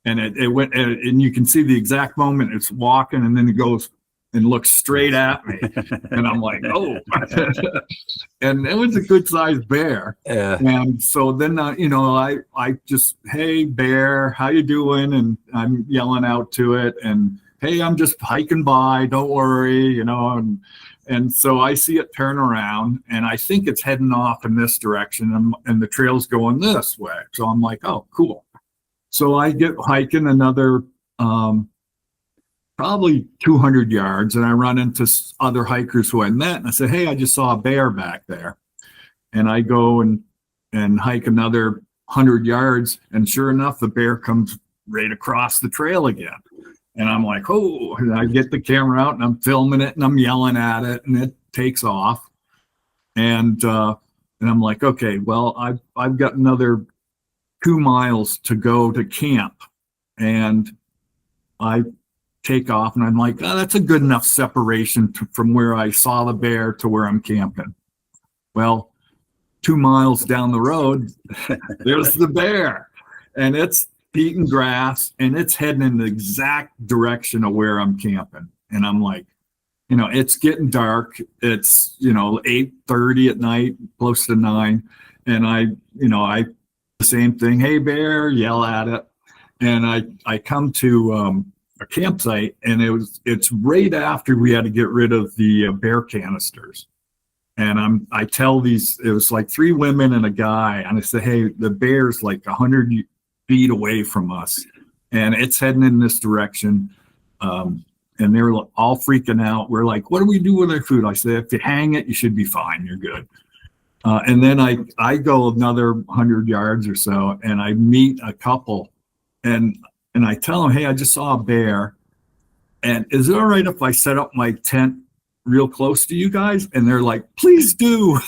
and it went, and you can see the exact moment it's walking, and then it goes and looks straight at me, and I'm like, oh. And it was a good sized bear. And so then I just, hey bear, how you doing? And I'm yelling out to it, and hey, I'm just hiking by, don't worry, And so I see it turn around, and I think it's heading off in this direction, and the trail's going this way. So I'm like, oh, cool. So I get hiking another probably 200 yards, and I run into other hikers who I met, and I say, hey, I just saw a bear back there. And I go and hike another 100 yards, and sure enough, the bear comes right across the trail again. And I'm like, oh, and I get the camera out and I'm filming it and I'm yelling at it and it takes off. And I'm like, okay, well, I've got another 2 miles to go to camp. And I take off and I'm like, oh, that's a good enough separation from where I saw the bear to where I'm camping. Well, 2 miles down the road, there's the bear, and it's eating grass and it's heading in the exact direction of where I'm camping. And I'm like, it's getting dark. It's, 8:30 at night, close to 9. And I the same thing. Hey, bear, yell at it. And I come to a campsite, and it's right after we had to get rid of the bear canisters. And I tell it was like 3 women and a guy, and I said, hey, the bear's like 100 feet away from us, and it's heading in this direction. And they were all freaking out. We're like, what do we do with our food? I said, if you hang it, you should be fine. You're good. And then I go another 100 yards or so, and I meet a couple, and I tell them, hey, I just saw a bear. And is it all right if I set up my tent real close to you guys? And they're like, please do.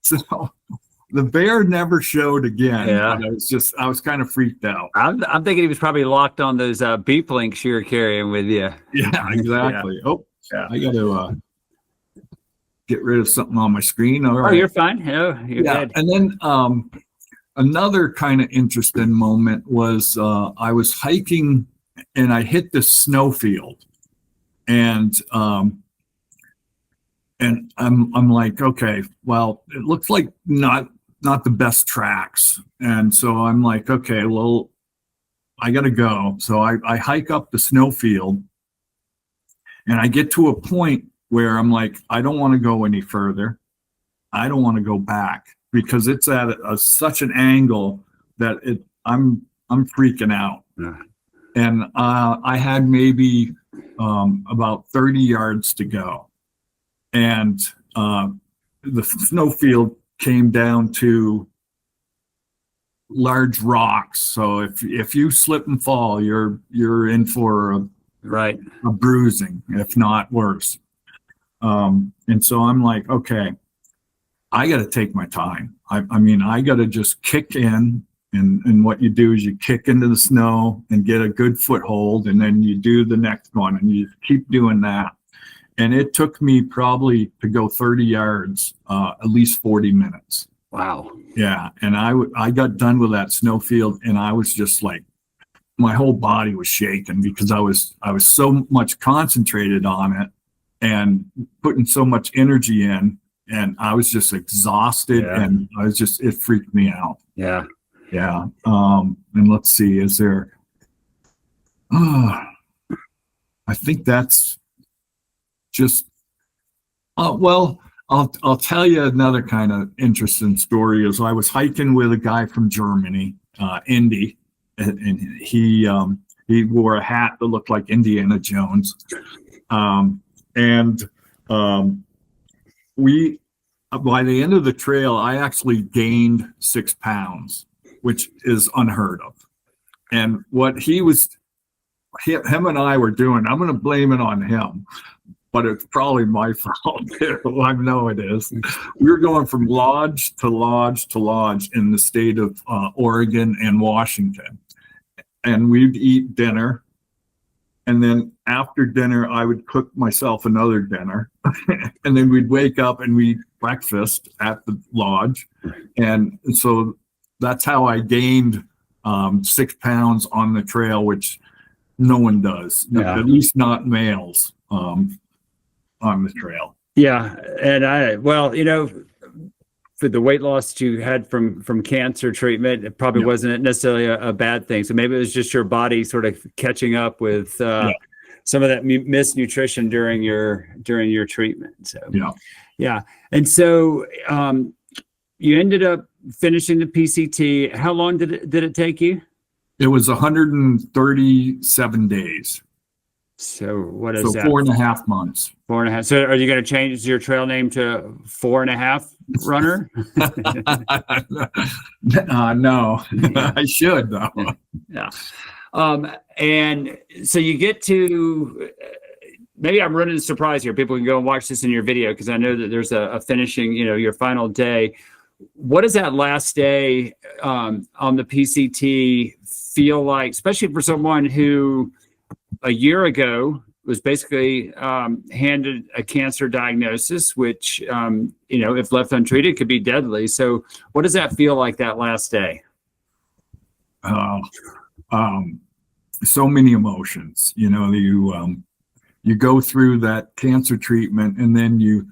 So the bear never showed again. Yeah. I was kind of freaked out. I'm thinking he was probably locked on those beep links you were carrying with you. Yeah, exactly. Yeah. Oh, yeah. I got to get rid of something on my screen. All right. Oh, you're fine. No, you're good. And then another kind of interesting moment was I was hiking and I hit this snowfield, and I'm like, okay, well, it looks like not the best tracks. And so I'm like, okay, well, I got to go. So I hike up the snowfield, and I get to a point where I'm like, I don't want to go any further. I don't want to go back because it's at such an angle that I'm freaking out. Yeah. And I had maybe about 30 yards to go. And the snowfield came down to large rocks. So if you slip and fall, you're in for a bruising, if not worse. And so I'm like, okay, I got to take my time. I mean, I got to just kick in. And what you do is you kick into the snow and get a good foothold, and then you do the next one, and you keep doing that. And it took me probably to go 30 yards, at least 40 minutes. Wow. Yeah. And I got done with that snowfield, and I was just like, my whole body was shaking because I was so much concentrated on it and putting so much energy in, and I was just exhausted. Yeah. And it freaked me out. Yeah. Yeah. And let's see, is there, I think that's just, well, I'll tell you another kind of interesting story. Is I was hiking with a guy from Germany, Indy, and he wore a hat that looked like Indiana Jones. We, by the end of the trail, I actually gained 6 pounds, which is unheard of. And what him and I were doing, I'm going to blame it on him, but it's probably my fault too. I know it is. We were going from lodge to lodge to lodge in the state of Oregon and Washington. And we'd eat dinner. And then after dinner, I would cook myself another dinner. And then we'd wake up and we'd breakfast at the lodge. And so that's how I gained 6 pounds on the trail, which no one does, at least not males on the trail. Yeah. And for the weight loss that you had from cancer treatment, it probably wasn't necessarily a bad thing. So maybe it was just your body sort of catching up with some of that missed nutrition during your treatment. So Yeah. And so you ended up finishing the PCT. How long did it take you? It was 137 days. So what is that? 4.5 months. 4.5. So are you going to change your trail name to 4.5 Runner? No, I should though. Yeah. And so you get to, maybe I'm running a surprise here. People can go and watch this in your video because I know that there's a finishing, your final day. What does that last day on the PCT feel like, especially for someone who a year ago was basically handed a cancer diagnosis, which, if left untreated, could be deadly. So what does that feel like that last day? So many emotions, you go through that cancer treatment and then you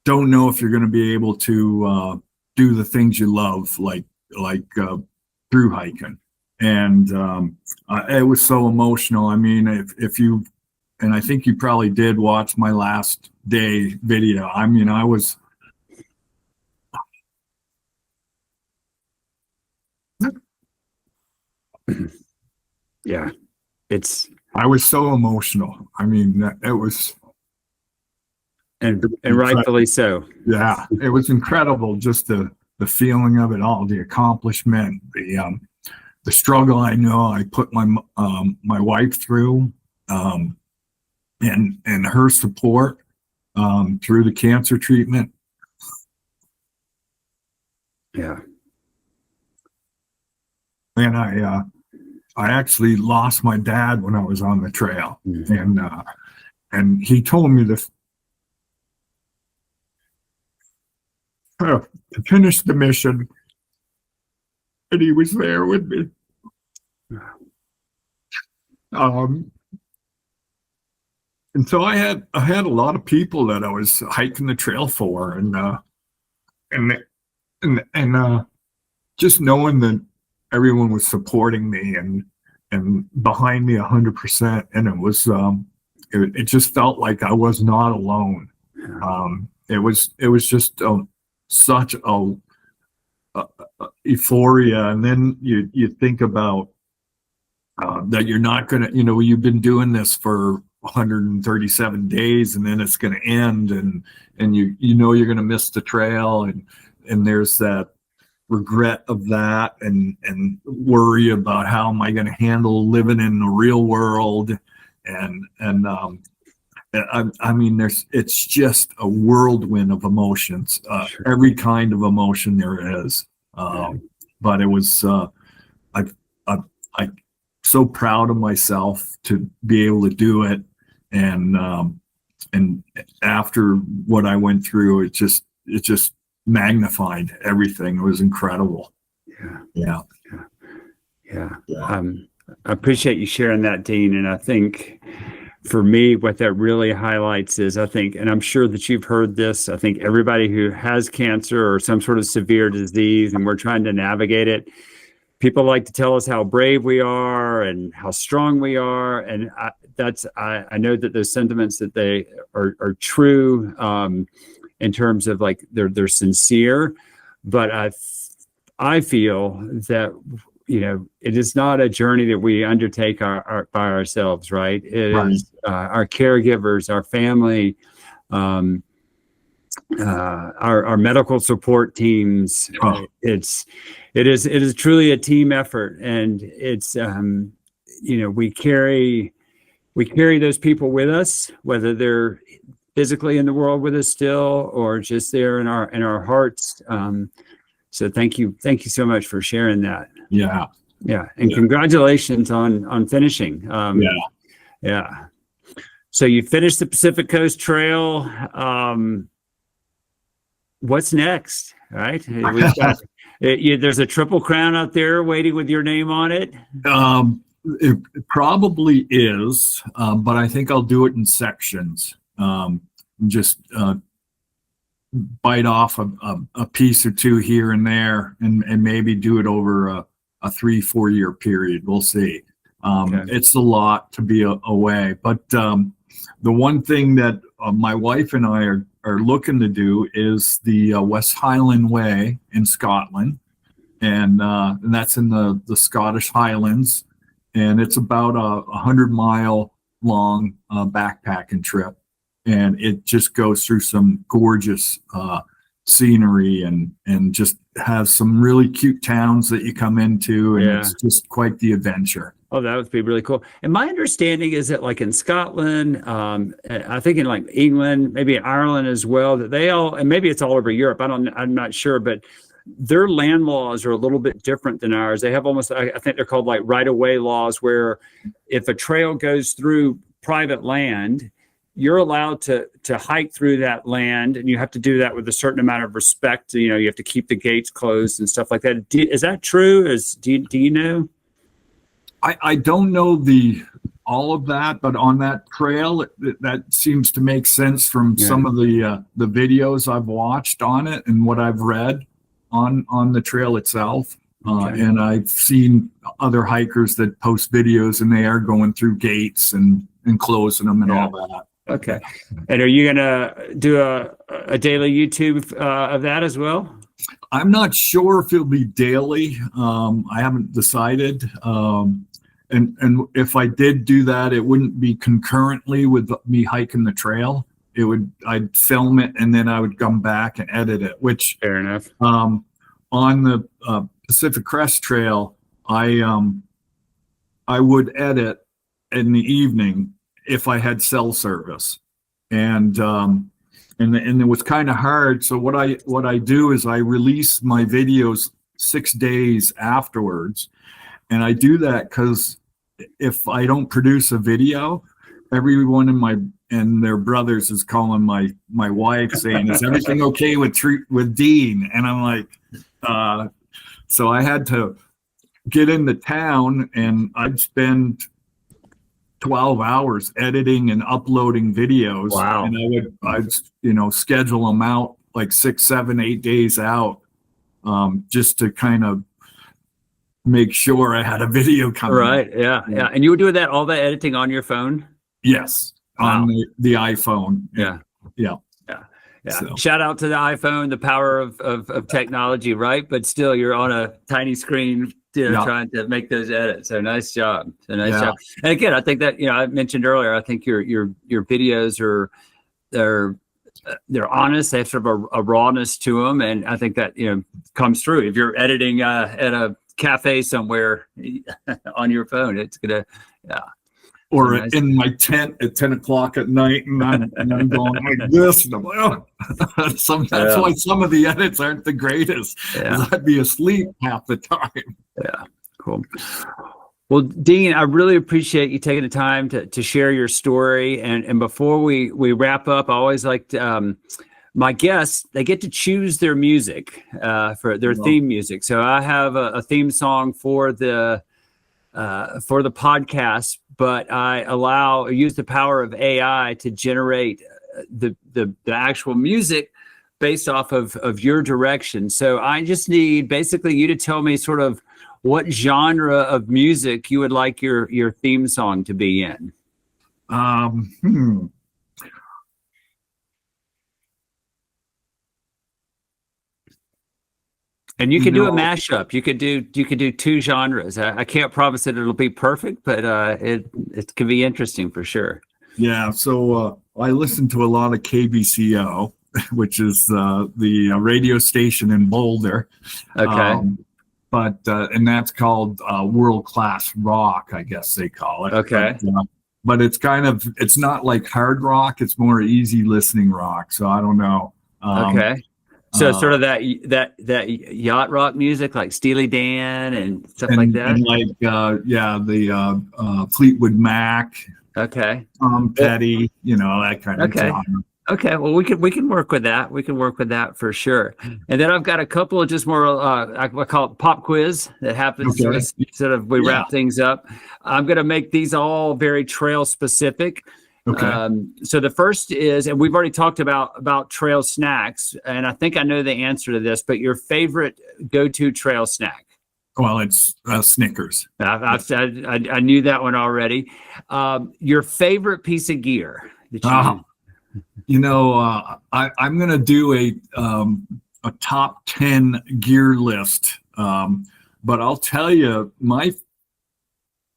don't know if you're going to be able to do the things you love, like Thru-Hiking. And it was so emotional. I mean, if you, and I think you probably did watch my last day video. I mean, I was, yeah, I was so emotional. I mean, it was, and rightfully so. Yeah, it was incredible. Just the feeling of it all, the accomplishment, the struggle I know I put my wife through, and her support through the cancer treatment. Yeah. And I actually lost my dad when I was on the trail, and he told me this to finish the mission, and he was there with me. And so I had a lot of people that I was hiking the trail for, and just knowing that everyone was supporting me and behind me 100%, and it was it just felt like I was not alone. It was just such a euphoria, and then you think about that you're not gonna, you've been doing this for 137 days, and then it's gonna end, and you're gonna miss the trail, and there's that regret of that, and worry about how am I going to handle living in the real world, and I mean, it's just a whirlwind of emotions, every kind of emotion there is, but it was I'm so proud of myself to be able to do it, and after what I went through, it just magnified everything. It was incredible. Yeah. I appreciate you sharing that, Dean. And I think for me, what that really highlights is, and I'm sure that you've heard this, I think everybody who has cancer or some sort of severe disease, and we're trying to navigate it, people like to tell us how brave we are and how strong we are. And I know that those sentiments, that they are true, in terms of like they're sincere, but I feel that it is not a journey that we undertake by ourselves, right? It is our caregivers, our family, our medical support teams. It is truly a team effort, and it's we carry those people with us, whether they're physically in the world with us still, or just there in our hearts. So thank you so much for sharing that. Yeah. And congratulations on finishing. So you finished the Pacific Coast Trail. What's next? Right? We've got, there's a Triple Crown out there waiting with your name on it. It probably is, but I think I'll do it in sections. Just bite off a piece or two here and there, and maybe do it over a 3-4 year period. We'll see. It's a lot to be away. But the one thing that my wife and I are looking to do is the West Highland Way in Scotland. And that's in the Scottish Highlands. And it's about a 100-mile long backpacking trip. And it just goes through some gorgeous scenery and just has some really cute towns that you come into. And it's just quite the adventure. Oh, that would be really cool. And my understanding is that like in Scotland, I think in like England, maybe Ireland as well, that they all, and maybe it's all over Europe. I'm not sure, but their land laws are a little bit different than ours. They have almost, I think they're called like right-of-way laws, where if a trail goes through private land, you're allowed to hike through that land, and you have to do that with a certain amount of respect. You know, you have to keep the gates closed and stuff like that. Is that true? Do you know? I don't know all of that, but on that trail, that seems to make sense from some of the videos I've watched on it and what I've read on the trail itself. And I've seen other hikers that post videos, and they are going through gates and closing them and all that. Okay. And are you going to do a daily YouTube of that as well? I'm not sure if it'll be daily. I haven't decided. And if I did do that, it wouldn't be concurrently with me hiking the trail. I'd film it, and then I would come back and edit it, which fair enough. On the Pacific Crest Trail, I would edit in the evening if I had cell service, and it was kind of hard. So what I do is I release my videos 6 days afterwards, and I do that because if I don't produce a video, everyone and their brothers is calling my wife saying, "Is everything okay with Dean?" And I'm like, so I had to get into town, and I'd spend 12 hours editing and uploading videos. Wow. And I'd schedule them out like 6, 7, 8 days out, just to kind of make sure I had a video coming. Right. Yeah. And you were doing all that editing on your phone? Yes. Wow. On the iPhone. Yeah. So. Shout out to the iPhone, the power of technology, right? But still, you're on a tiny screen, trying to make those edits. So nice job. And again, I think that, I mentioned earlier, I think your videos they're honest. They have sort of a rawness to them, and I think that comes through. If you're editing at a cafe somewhere on your phone, it's gonna or in my tent at 10 o'clock at night, and I'm going like this, and I'm like, that's why some of the edits aren't the greatest. I'd be asleep half the time. Cool. Well, Dean, I really appreciate you taking the time to share your story. And before we wrap up, I always like to, my guests, they get to choose their music for their theme music. So I have a theme song for the podcast, but I use the power of AI to generate the actual music based off of your direction. So I just need basically you to tell me sort of what genre of music you would like your theme song to be in. And you can do a mashup. You could do two genres. I can't promise that it'll be perfect, but it can be interesting for sure. Yeah. So I listen to a lot of KBCO, which is the radio station in Boulder. Okay. And that's called world-class rock, I guess they call it. Okay. But it's not like hard rock. It's more easy listening rock. So I don't know. Okay. So sort of that yacht rock music, like Steely Dan and stuff like that. And like the Fleetwood Mac. Okay. Tom Petty, that kind of genre. Okay, well, we can work with that. We can work with that for sure. And then I've got a couple of just more, I call it pop quiz that happens sort of we wrap things up. I'm going to make these all very trail specific. Okay. So the first is, and we've already talked about trail snacks, and I think I know the answer to this, but your favorite go-to trail snack? Well, it's Snickers. I've said I knew that one already. Your favorite piece of gear that I'm going to do a top 10 gear list. But I'll tell you, my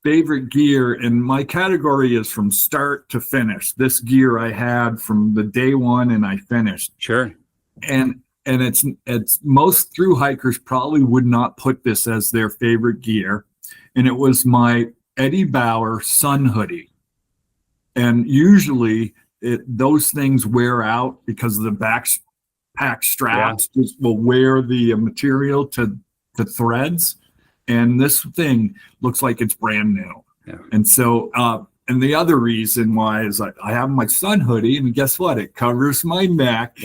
favorite gear, and my category is from start to finish. This gear I had from the day one and I finished. Sure. And it's most through hikers probably would not put this as their favorite gear. And it was my Eddie Bauer sun hoodie. And usually those things wear out because of the backpack straps just will wear the material to threads. And this thing looks like it's brand new. Yeah. And so, and the other reason why is I have my sun hoodie, and guess what? It covers my neck,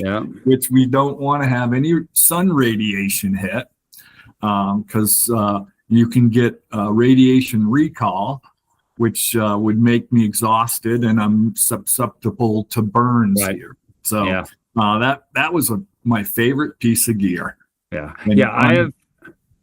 which we don't want to have any sun radiation hit, because you can get radiation recall, which would make me exhausted, and I'm susceptible to burns here. So that was my favorite piece of gear. Yeah, and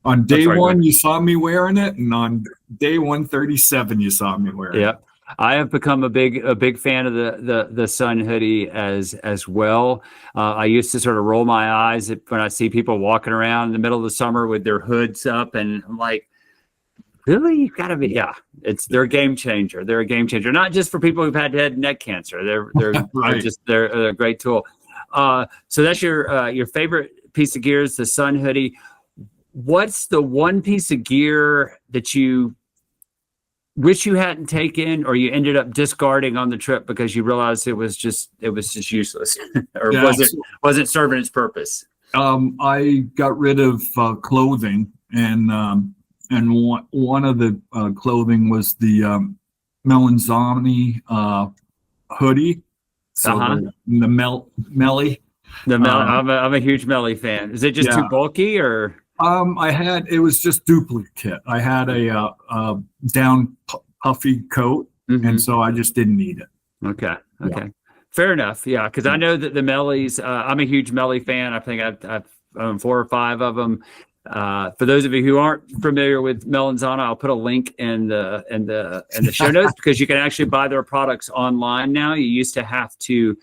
on day one, you saw me wearing it, and on day 137, you saw me wearing it. Yeah, I have become a big fan of the sun hoodie as well. I used to sort of roll my eyes when I see people walking around in the middle of the summer with their hoods up, and I'm like, really? You've got to be, they're a game changer. They're a game changer, not just for people who've had head and neck cancer. They're they're a great tool. So that's your favorite piece of gear is the sun hoodie. What's the one piece of gear that you wish you hadn't taken, or you ended up discarding on the trip because you realized it was just useless, or wasn't serving its purpose? I got rid of clothing, and one of the clothing was the Melanzani hoodie. So the Melly. I'm a huge Melly fan. Is it just too bulky, or? It was just duplicate. I had a down puffy coat, and so I just didn't need it. Okay. Fair enough. Yeah, because I know that the Mellies, I'm a huge Melly fan. I think I've owned 4 or 5 of them. For those of you who aren't familiar with Melanzana, I'll put a link in the show notes, because you can actually buy their products online now. You used to have to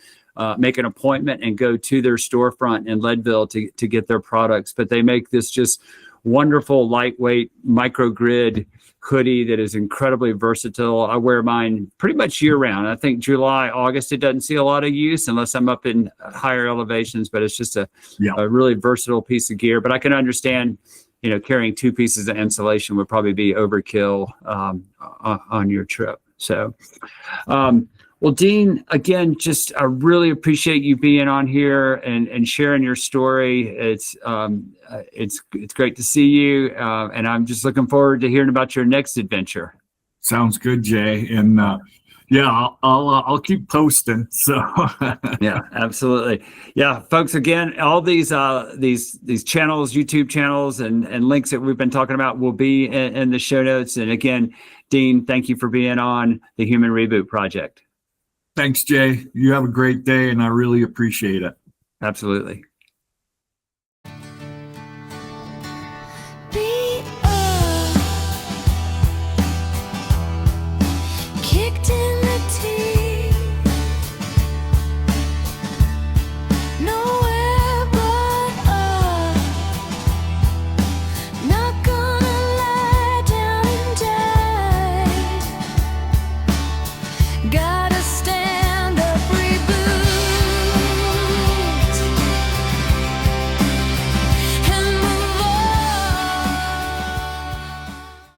make an appointment and go to their storefront in Leadville to get their products. But they make this just wonderful, lightweight, microgrid hoodie that is incredibly versatile. I wear mine pretty much year round. I think July, August, it doesn't see a lot of use unless I'm up in higher elevations, but it's just a really versatile piece of gear. But I can understand, carrying 2 pieces of insulation would probably be overkill on your trip. So, well, Dean, again, I really appreciate you being on here and sharing your story. It's great to see you, and I'm just looking forward to hearing about your next adventure. Sounds good, Jay, and I'll keep posting. So yeah, absolutely. Yeah, folks. Again, all these channels, YouTube channels, and links that we've been talking about will be in the show notes. And again, Dean, thank you for being on the Human Reboot Project. Thanks, Jay. You have a great day, and I really appreciate it. Absolutely.